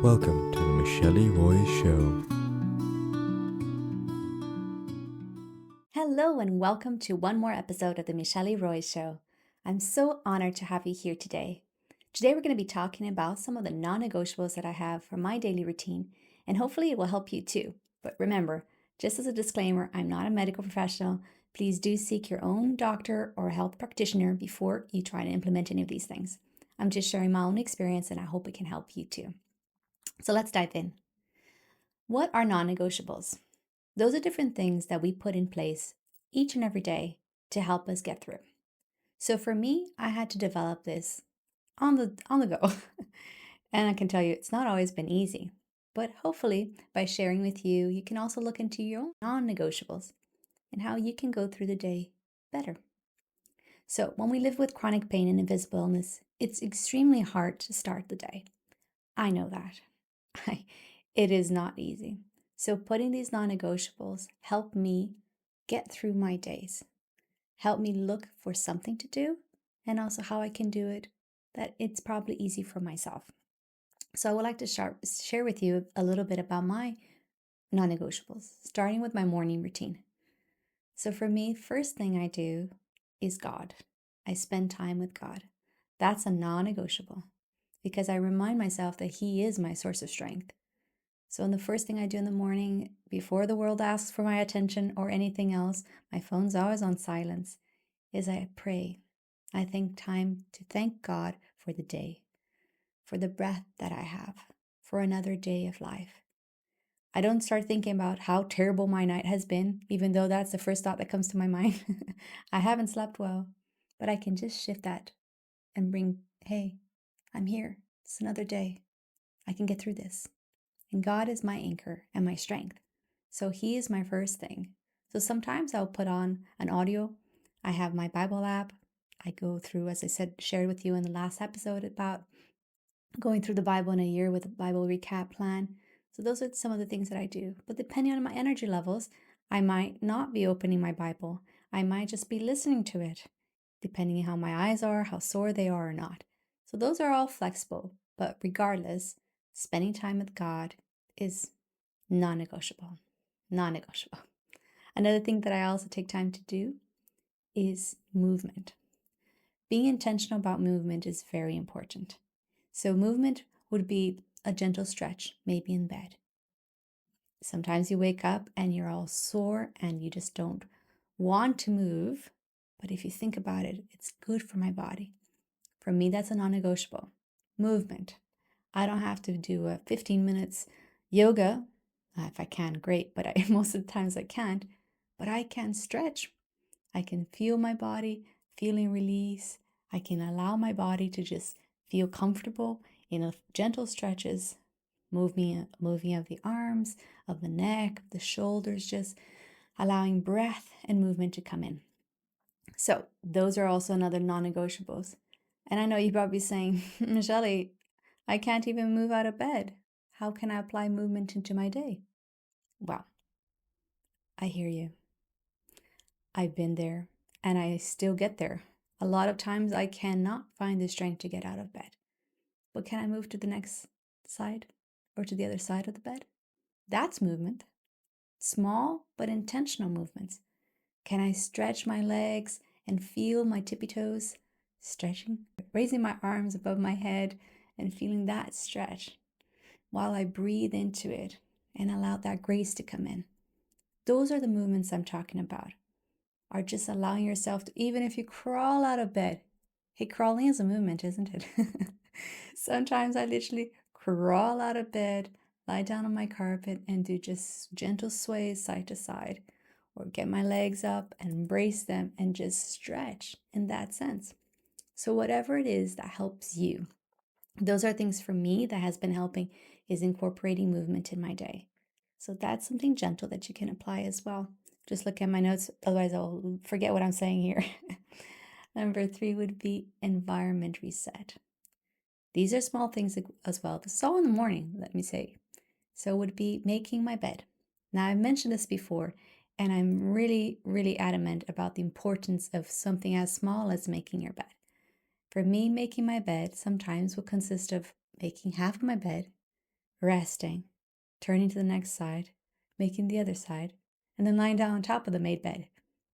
Welcome to the Michele Roy Show. Hello, and welcome to one more episode of the Michele Roy Show. I'm so honored to have you here today. Today, we're going to be talking about some of the non negotiables that I have for my daily routine, and hopefully, it will help you too. But remember, just as a disclaimer, I'm not a medical professional. Please do seek your own doctor or health practitioner before you try to implement any of these things. I'm just sharing my own experience, and I hope it can help you too. So, let's dive in. What are non negotiables? Those are different things that we put in place each and every day to help us get through. So for me, I had to develop this on the go. And I can tell you it's not always been easy. But hopefully by sharing with you, you can also look into your own non-negotiables and how you can go through the day better. So when we live with chronic pain and invisible illness, it's extremely hard to start the day. I know that. It is not easy. So putting these non-negotiables help me get through my days, help me look for something to do, and also how I can do it that it's probably easy for myself. So I would like to share with you a little bit about my non-negotiables, starting with my morning routine. So for me, first thing I do is God. I spend time with God. That's a non-negotiable because I remind myself that He is my source of strength. So, the first thing I do in the morning, before the world asks for my attention or anything else, my phone's always on silence, is I pray. I take time to thank God for the day, for the breath that I have, for another day of life. I don't start thinking about how terrible my night has been, even though that's the first thought that comes to my mind. I haven't slept well, but I can just shift that and bring, hey, I'm here. It's another day. I can get through this. And God is my anchor and my strength. So He is my first thing. So sometimes I'll put on an audio. I have my Bible app. I go through, as I said, shared with you in the last episode about going through the Bible in a year with a Bible recap plan. So those are some of the things that I do. But depending on my energy levels, I might not be opening my Bible. I might just be listening to it, depending on how my eyes are, how sore they are or not. So those are all flexible. But regardless, spending time with God is non-negotiable. Non-negotiable. Another thing that I also take time to do is movement. Being intentional about movement is very important. So movement would be a gentle stretch, maybe in bed. Sometimes you wake up and you're all sore and you just don't want to move. But if you think about it, it's good for my body. For me, that's a non-negotiable. Movement. I don't have to do a 15 minutes yoga. If I can, great, but most of the times I can't. But I can stretch. I can feel my body feeling release. I can allow my body to just feel comfortable in a gentle stretches, moving of the arms, of the neck, the shoulders, just allowing breath and movement to come in. So those are also another non-negotiables. And I know you're probably saying, Michele, I can't even move out of bed. How can I apply movement into my day? Well, I hear you. I've been there and I still get there. A lot of times I cannot find the strength to get out of bed. But can I move to the next side or to the other side of the bed? That's movement. Small but intentional movements. Can I stretch my legs and feel my tippy toes stretching? Raising my arms above my head and feeling that stretch while I breathe into it and allow that grace to come in. Those are the movements I'm talking about. Are just allowing yourself to, even if you crawl out of bed. Hey, crawling is a movement, isn't it? Sometimes I literally crawl out of bed, lie down on my carpet, and do just gentle sways side to side, or get my legs up and embrace them and just stretch in that sense. So whatever it is that helps you, those are things for me that has been helping, is incorporating movement in my day. So that's something gentle that you can apply as well. Just look at my notes, otherwise I'll forget what I'm saying here. Number 3 would be environment reset. These are small things as well. This is all in the morning, let me say. So it would be making my bed. Now, I've mentioned this before, and I'm really, really adamant about the importance of something as small as making your bed. For me, making my bed sometimes will consist of making half of my bed, resting, turning to the next side, making the other side, and then lying down on top of the made bed.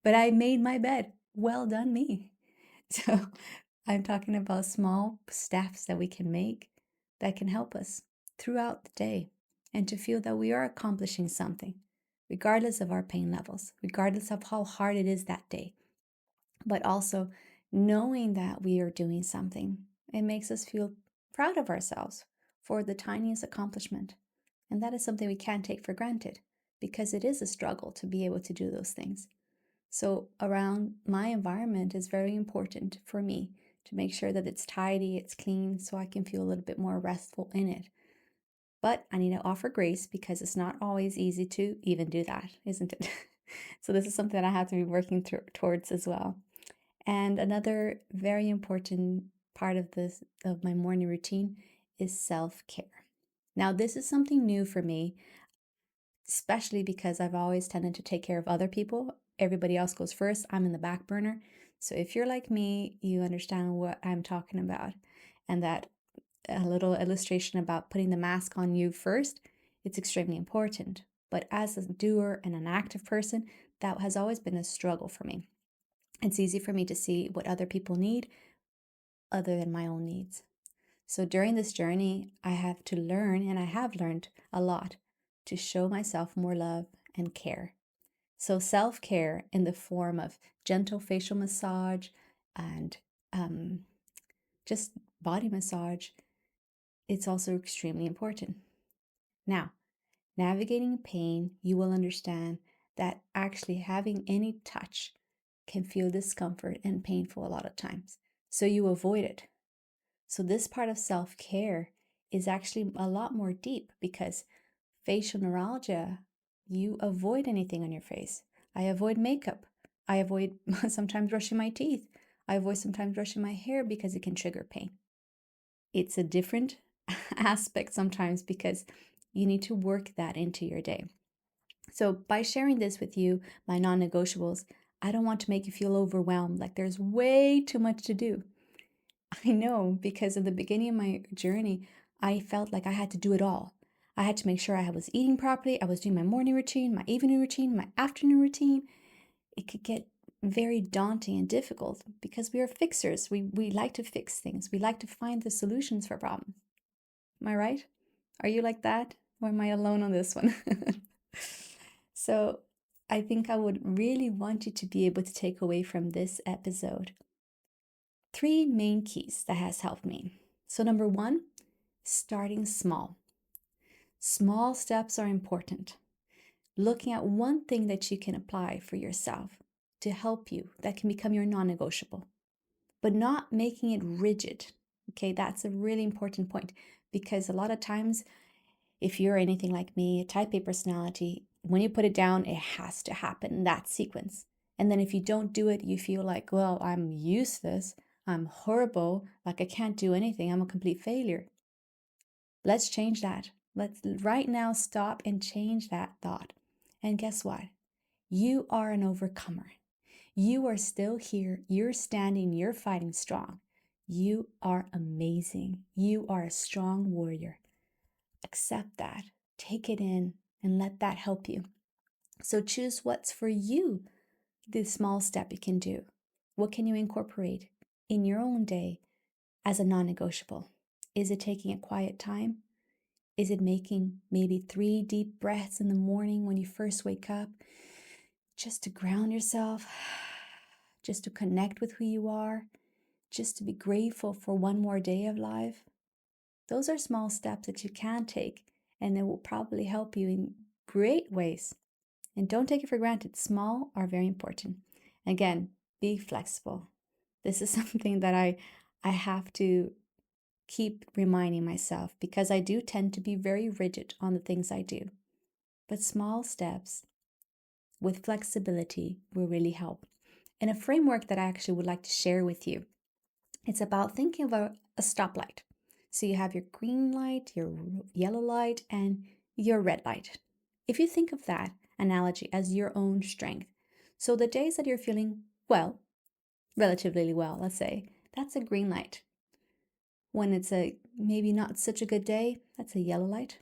But I made my bed. Well done, me. So I'm talking about small steps that we can make that can help us throughout the day and to feel that we are accomplishing something, regardless of our pain levels, regardless of how hard it is that day. But also knowing that we are doing something, it makes us feel proud of ourselves for the tiniest accomplishment. And that is something we can't take for granted because it is a struggle to be able to do those things. So around my environment is very important for me to make sure that it's tidy, it's clean, so I can feel a little bit more restful in it. But I need to offer grace because it's not always easy to even do that, isn't it? So this is something that I have to be working towards as well. And another very important part of my morning routine is self-care. Now, this is something new for me, especially because I've always tended to take care of other people. Everybody else goes first. I'm in the back burner. So if you're like me, you understand what I'm talking about. And that a little illustration about putting the mask on you first, it's extremely important. But as a doer and an active person, that has always been a struggle for me. It's easy for me to see what other people need other than my own needs. So during this journey, I have to learn, and I have learned a lot, to show myself more love and care. So self-care in the form of gentle facial massage and just body massage, it's also extremely important. Now, navigating pain, you will understand that actually having any touch can feel discomfort and painful a lot of times. So you avoid it. So this part of self-care is actually a lot more deep because facial neuralgia, you avoid anything on your face. I avoid makeup. I avoid sometimes brushing my teeth. I avoid sometimes brushing my hair because it can trigger pain. It's a different aspect sometimes because you need to work that into your day. So by sharing this with you, my non-negotiables, I don't want to make you feel overwhelmed, like there's way too much to do. I know, because at the beginning of my journey, I felt like I had to do it all. I had to make sure I was eating properly, I was doing my morning routine, my evening routine, my afternoon routine. It could get very daunting and difficult because we are fixers. We like to fix things. We like to find the solutions for problems. Am I right? Are you like that? Or am I alone on this one? So I think I would really want you to be able to take away from this episode 3 main keys that has helped me. So number 1, starting small. Small steps are important. Looking at one thing that you can apply for yourself to help you that can become your non-negotiable, but not making it rigid. Okay, that's a really important point because a lot of times, if you're anything like me, a type A personality, when you put it down, it has to happen in that sequence. And then if you don't do it, you feel like, well, I'm useless, I'm horrible, like I can't do anything, I'm a complete failure. Let's change that. Let's right now stop and change that thought. And guess what? You are an overcomer. You are still here. You're standing. You're fighting strong. You are amazing. You are a strong warrior. Accept that. Take it in and let that help you. So choose what's for you, the small step you can do. What can you incorporate in your own day as a non-negotiable? Is it taking a quiet time? Is it making maybe 3 deep breaths in the morning when you first wake up? Just to ground yourself, just to connect with who you are, just to be grateful for one more day of life. Those are small steps that you can take, and they will probably help you in great ways. And don't take it for granted. Small are very important. Again, be flexible. This is something that I have to keep reminding myself because I do tend to be very rigid on the things I do. But small steps with flexibility will really help. And a framework that I actually would like to share with you, it's about thinking of a stoplight. So you have your green light, your yellow light, and your red light. If you think of that analogy as your own strength, so the days that you're feeling well, relatively well, let's say, that's a green light. When it's a maybe not such a good day, that's a yellow light.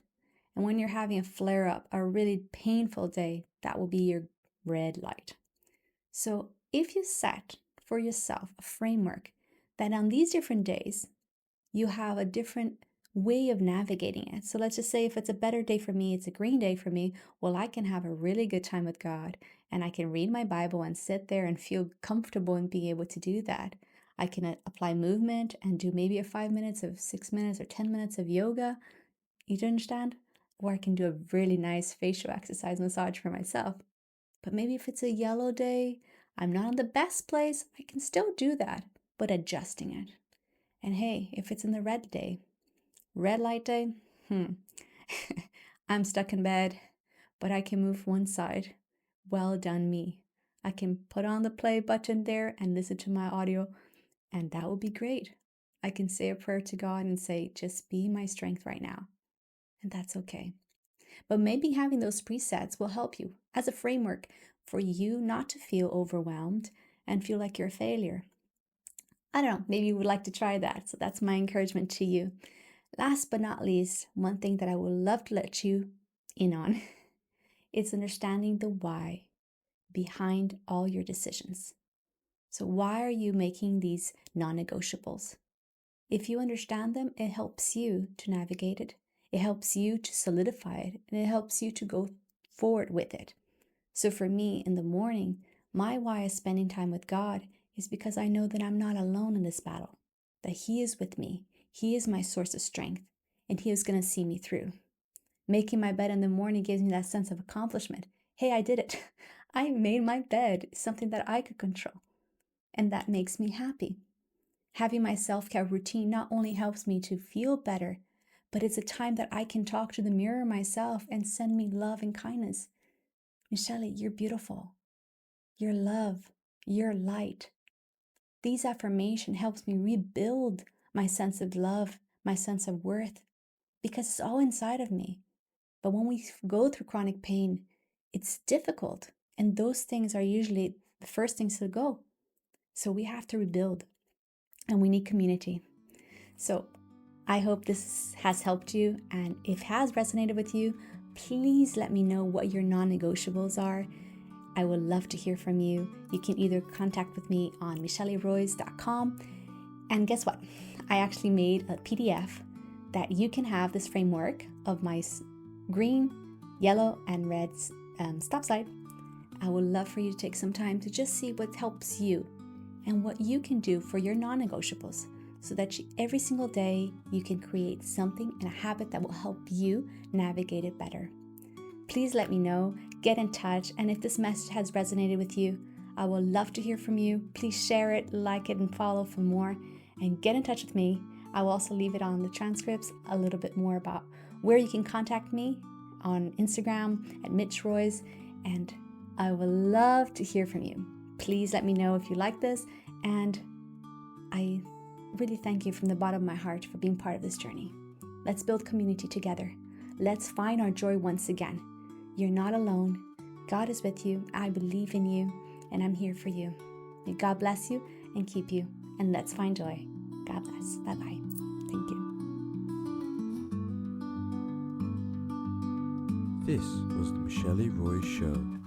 And when you're having a flare up, a really painful day, that will be your red light. So if you set for yourself a framework that on these different days, you have a different way of navigating it. So let's just say if it's a better day for me, it's a green day for me, well, I can have a really good time with God and I can read my Bible and sit there and feel comfortable in being able to do that. I can apply movement and do maybe a 5 minutes of 6 minutes or 10 minutes of yoga. You understand? Or I can do a really nice facial exercise massage for myself. But maybe if it's a yellow day, I'm not in the best place, I can still do that, but adjusting it. And hey, if it's in the red day, red light day, I'm stuck in bed, but I can move one side. Well done, me. I can put on the play button there and listen to my audio, and that would be great. I can say a prayer to God and say, just be my strength right now. And that's okay. But maybe having those presets will help you as a framework for you not to feel overwhelmed and feel like you're a failure. I don't know, maybe you would like to try that. So that's my encouragement to you. Last but not least, one thing that I would love to let you in on is understanding the why behind all your decisions. So why are you making these non-negotiables? If you understand them, it helps you to navigate it. It helps you to solidify it, and it helps you to go forward with it. So for me, in the morning, my why is spending time with God is because I know that I'm not alone in this battle, that He is with me. He is my source of strength, and He is going to see me through. Making my bed in the morning gives me that sense of accomplishment. Hey, I did it. I made my bed, something that I could control, and that makes me happy. Having my self-care routine not only helps me to feel better, but it's a time that I can talk to the mirror myself and send me love and kindness. Michele, you're beautiful. You're love. You're light. These affirmations helps me rebuild my sense of love, my sense of worth, because it's all inside of me. But when we go through chronic pain, it's difficult. And those things are usually the first things to go. So we have to rebuild. And we need community. So I hope this has helped you, and if it has resonated with you, please let me know what your non-negotiables are. I would love to hear from you. You can either contact with me on micheleroyce.com, and guess what? I actually made a PDF that you can have this framework of my green, yellow, and red stop sign. I would love for you to take some time to just see what helps you and what you can do for your non-negotiables so that every single day you can create something and a habit that will help you navigate it better. Please let me know, get in touch, and if this message has resonated with you, I would love to hear from you. Please share it, like it, and follow for more, and get in touch with me. I will also leave it on the transcripts a little bit more about where you can contact me on Instagram at Mitch Royce, and I would love to hear from you. Please let me know if you like this, and I really thank you from the bottom of my heart for being part of this journey. Let's build community together. Let's find our joy once again. You're not alone. God is with you. I believe in you, and I'm here for you. May God bless you and keep you, and let's find joy. God bless. Bye-bye. Thank you. This was the Michele Royce Show.